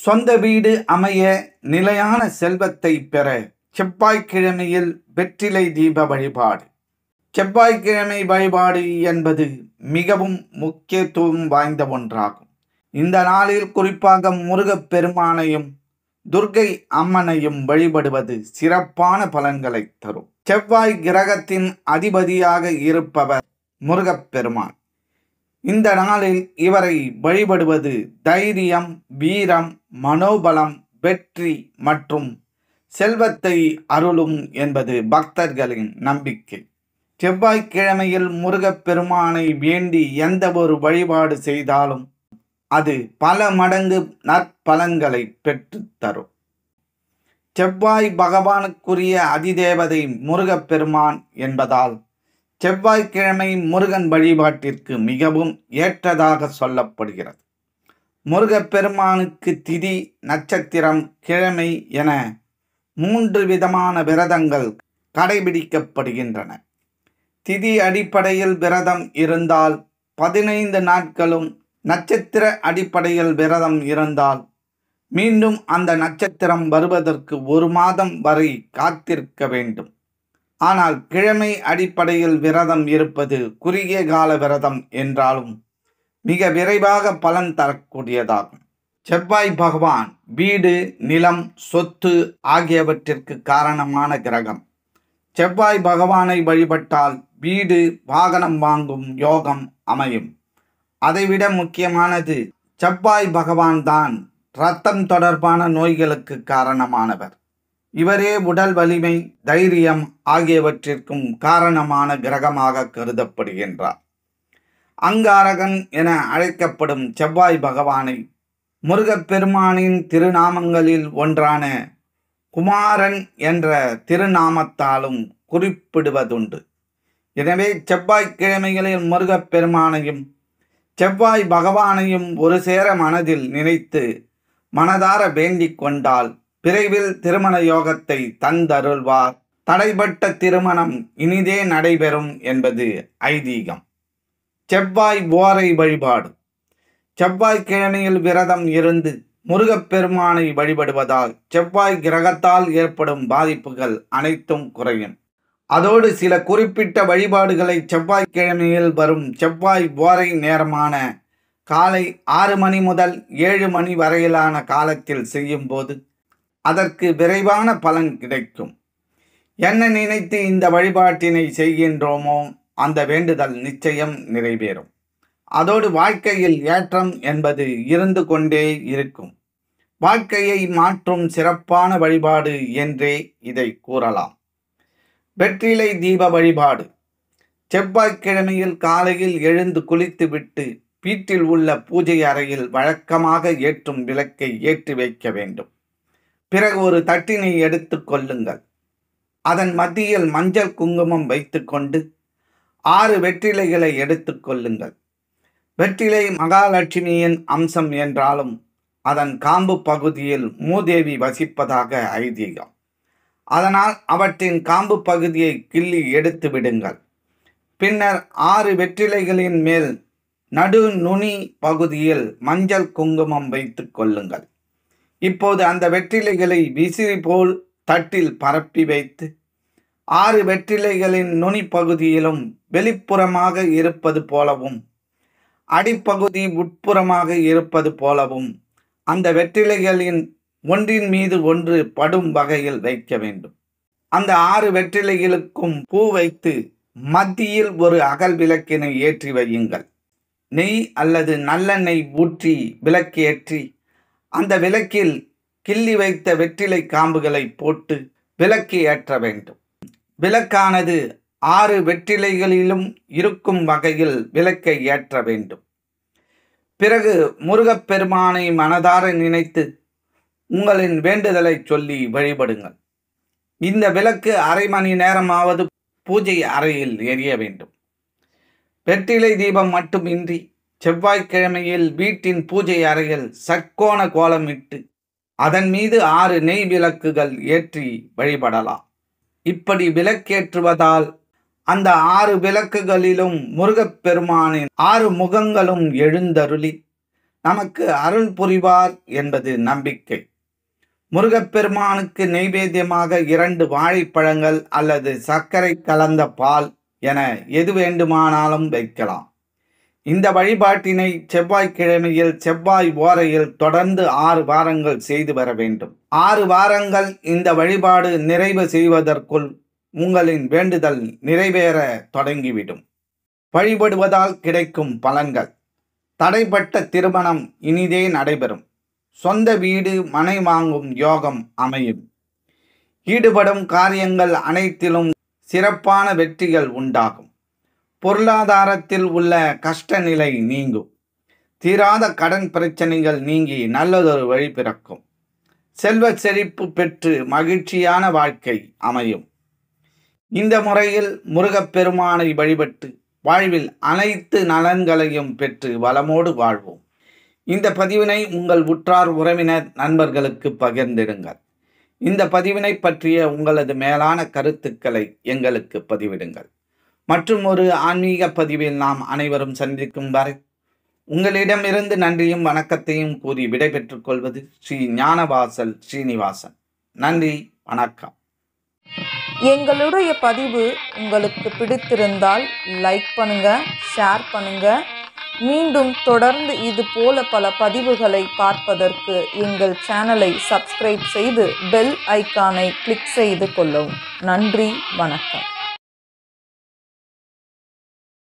சொந்த வீடு அமைய நிலையான செல்வத்தை பெற செவ்வாய்க்கிழமையில் வெற்றிலை தீப வழிபாடு. செவ்வாய்க்கிழமை வழிபாடு என்பது மிகவும் முக்கியத்துவம் வாய்ந்த ஒன்றாகும். இந்த நாளில் குறிப்பாக முருகப் பெருமானையும் துர்க்கை அம்மனையும் வழிபடுவது சிறப்பான பலன்களை தரும். செவ்வாய் கிரகத்தின் அதிபதியாக இருப்பவர் முருகப் பெருமான். இந்த நாளில் இவரை வழிபடுவது தைரியம், வீரம், மனோபலம், வெற்றி மற்றும் செல்வத்தை அருளும் என்பது பக்தர்களின் நம்பிக்கை. செவ்வாய்க்கிழமையில் முருகப் பெருமானை வேண்டி எந்த ஒரு வழிபாடு செய்தாலும் அது பல மடங்கு நற்பலன்களை பெற்றுத்தரும். செவ்வாய் பகவானுக்குரிய அதிதேவதை முருகப்பெருமான் என்பதால் செவ்வாய்க்கிழமை முருகன் வழிபாட்டிற்கு மிகவும் ஏற்றதாக சொல்லப்படுகிறது. முருகப்பெருமானுக்கு திதி, நட்சத்திரம், கிழமை என 3 விதமான விரதங்கள் கடைபிடிக்கப்படுகின்றன. திதி அடிப்படையில் விரதம் இருந்தால் 15 நாட்களும், நட்சத்திர அடிப்படையில் விரதம் இருந்தால் மீண்டும் அந்த நட்சத்திரம் வருவதற்கு 1 மாதம் வரை காத்திருக்க வேண்டும். ஆனால் கிழமை அடிப்படையில் விரதம் இருப்பது குறுகிய கால விரதம் என்றாலும் மிக விரைவாக பலன் தரக்கூடியதாகும். செவ்வாய் பகவான் வீடு, நிலம், சொத்து ஆகியவற்றிற்கு காரணமான கிரகம். செவ்வாய் பகவானை வழிபட்டால் வீடு, வாகனம் வாங்கும் யோகம் அமையும். அதைவிட முக்கியமானது, செவ்வாய் பகவான் தான் இரத்தம் தொடர்பான நோய்களுக்கு காரணமானவர். இவரே உடல் வலிமை, தைரியம் ஆகியவற்றிற்கும் காரணமான கிரகமாக கருதப்படுகின்றார். அங்காரகன் என அழைக்கப்படும் செவ்வாய் பகவானை முருகப்பெருமானின் திருநாமங்களில் ஒன்றான குமாரன் என்ற திருநாமத்தாலும் குறிப்பிடுவதுண்டு. எனவே செவ்வாய்க்கிழமைகளில் முருகப்பெருமானையும் செவ்வாய் பகவானையும் ஒரு சேர மனதில் நினைத்து மனதார வேண்டிக் கொண்டால் விரைவில் திருமண யோகத்தை தந்தருள்வார். தடைபட்ட திருமணம் இனிதே நடைபெறும் என்பது ஐதீகம். செவ்வாய் ஓரை வழிபாடு. செவ்வாய்க்கிழமையில் விரதம் இருந்து முருகப்பெருமானை வழிபடுவதால் செவ்வாய் கிரகத்தால் ஏற்படும் பாதிப்புகள் அனைத்தும் குறையும். அதோடு சில குறிப்பிட்ட வழிபாடுகளை செவ்வாய்க்கிழமையில் வரும் செவ்வாய் ஓரை நேரமான காலை 6 மணி முதல் 7 மணி வரையிலான காலத்தில் செய்யும்போது அதற்கு விரைவான பலன் கிடைக்கும். என்ன நினைத்து இந்த வழிபாட்டினை செய்கின்றோமோ அந்த வேண்டுதல் நிச்சயம் நிறைவேறும். அதோடு வாழ்க்கையில் ஏற்றம் என்பது இருந்து கொண்டே இருக்கும். வாழ்க்கையை மாற்றும் சிறப்பான வழிபாடு என்றே இதை கூறலாம். வெற்றிலை தீப வழிபாடு. செவ்வாய்க்கிழமையில் காலையில் எழுந்து குளித்துவிட்டு வீட்டில் உள்ள பூஜை அறையில் வழக்கமாக ஏற்றும் விளக்கை ஏற்றி வைக்க வேண்டும். பிறகு ஒரு தட்டினை எடுத்து கொள்ளுங்கள். அதன் மத்தியில் மஞ்சள் குங்குமம் வைத்துக்கொண்டு 6 வெற்றிலைகளை எடுத்து கொள்ளுங்கள். வெற்றிலை மகாலட்சுமியின் அம்சம் என்றாலும் அதன் காம்பு பகுதியில் மூதேவி வசிப்பதாக ஐதீகம். அதனால் அவற்றின் காம்பு பகுதியை கிள்ளி எடுத்து விடுங்கள். பின்னர் 6 வெற்றிலைகளின் மேல் நடு நுனி பகுதியில் மஞ்சள் குங்குமம் வைத்து கொள்ளுங்கள். இப்போது அந்த வெற்றிலைகளை விசிறி போல் தட்டில் பரப்பி வைத்து 6 வெற்றிலைகளின் நுனி பகுதியிலும் வெளிப்புறமாக இருப்பது போலவும் அடிப்பகுதி உட்புறமாக இருப்பது போலவும் அந்த வெற்றிலைகளின் ஒன்றின் மீது ஒன்று படும் வகையில் வைக்க வேண்டும். அந்த 6 வெற்றிலைகளுக்கும் பூ வைத்து மத்தியில் ஒரு அகல் விளக்கினை ஏற்றி வையுங்கள். நெய் அல்லது நல்லெண்ணெய் ஊற்றி விளக்கேற்றி அந்த விளக்கில் கிள்ளி வைத்த வெற்றிலை காம்புகளை போட்டு விளக்கு ஏற்ற வேண்டும். விளக்கானது 6 வெற்றிலைகளிலும் இருக்கும் வகையில் விளக்கை ஏற்ற வேண்டும். பிறகு முருகப்பெருமானை மனதார நினைத்து உங்களின் வேண்டுதலை சொல்லி வழிபடுங்கள். இந்த விளக்கு அரை மணி நேரமாவது பூஜை அறையில் எரிய வேண்டும். வெற்றிலை தீபம் மட்டுமின்றி செவ்வாய்க்கிழமையில் வீட்டின் பூஜை அறையில் சட்கோண கோலமிட்டு அதன் மீது 6 நெய் விளக்குகள் ஏற்றி வழிபடலாம். இப்படி விளக்கேற்றுவதால் அந்த 6 விளக்குகளிலும் முருகப்பெருமானின் 6 முகங்களும் எழுந்தருளி நமக்கு அருள் புரிவார் என்பது நம்பிக்கை. முருகப்பெருமானுக்கு நெய்வேத்தியமாக 2 வாழைப்பழங்கள் அல்லது சர்க்கரை கலந்த பால் என எது வேண்டுமானாலும் வைக்கலாம். இந்த வழிபாட்டினை செவ்வாய்க்கிழமையில் செவ்வாய் ஓரையில் தொடர்ந்து 6 வாரங்கள் செய்து வர வேண்டும். 6 வாரங்கள் இந்த வழிபாடு நிறைவு செய்வதற்குள் உங்களின் வேண்டுதல் நிறைவேற தொடங்கிவிடும். வழிபடுவதால் கிடைக்கும் பலன்கள்: தடைப்பட்ட திருமணம் இனிதே நடைபெறும். சொந்த வீடு மனை வாங்கும் யோகம் அமையும். ஈடுபடும் காரியங்கள் அனைத்திலும் சிறப்பான வெற்றிகள் உண்டாகும். பொருளாதாரத்தில் உள்ள கஷ்ட நிலை நீங்கும். தீராத கடன் பிரச்சனைகள் நீங்கி நல்லதொரு வழி பிறக்கும். செல்வ செழிப்பு பெற்று மகிழ்ச்சியான வாழ்க்கை அமையும். இந்த முறையில் முருகப்பெருமானை வழிபட்டு வாழ்வில் அனைத்து நலன்களையும் பெற்று வளமோடு வாழ்வோம். இந்த பதிவினை உங்கள் உற்றார் உறவினர் நண்பர்களுக்கு பகிர்ந்திடுங்கள். இந்த பதிவினை பற்றிய உங்களது மேலான கருத்துக்களை எங்களுக்கு பதிவிடுங்கள். மற்றும் ஒரு ஆன்மீக பதிவில் நாம் அனைவரும் சந்திக்கும் வரை உங்களிடமிருந்து நன்றியும் வணக்கத்தையும் கூறி விடைபெற்றுக் கொள்வது ஸ்ரீ ஞானவாசல் ஸ்ரீனிவாசன். நன்றி, வணக்கம். எங்களுடைய பதிவு உங்களுக்கு பிடித்திருந்தால் லைக் பண்ணுங்க, ஷேர் பண்ணுங்க. மீண்டும் தொடர்ந்து இது போல பல பதிவுகளை பார்ப்பதற்கு எங்கள் சேனலை சப்ஸ்கிரைப் செய்து பெல் ஐக்கானை கிளிக் செய்து கொள்ளவும். நன்றி, வணக்கம்.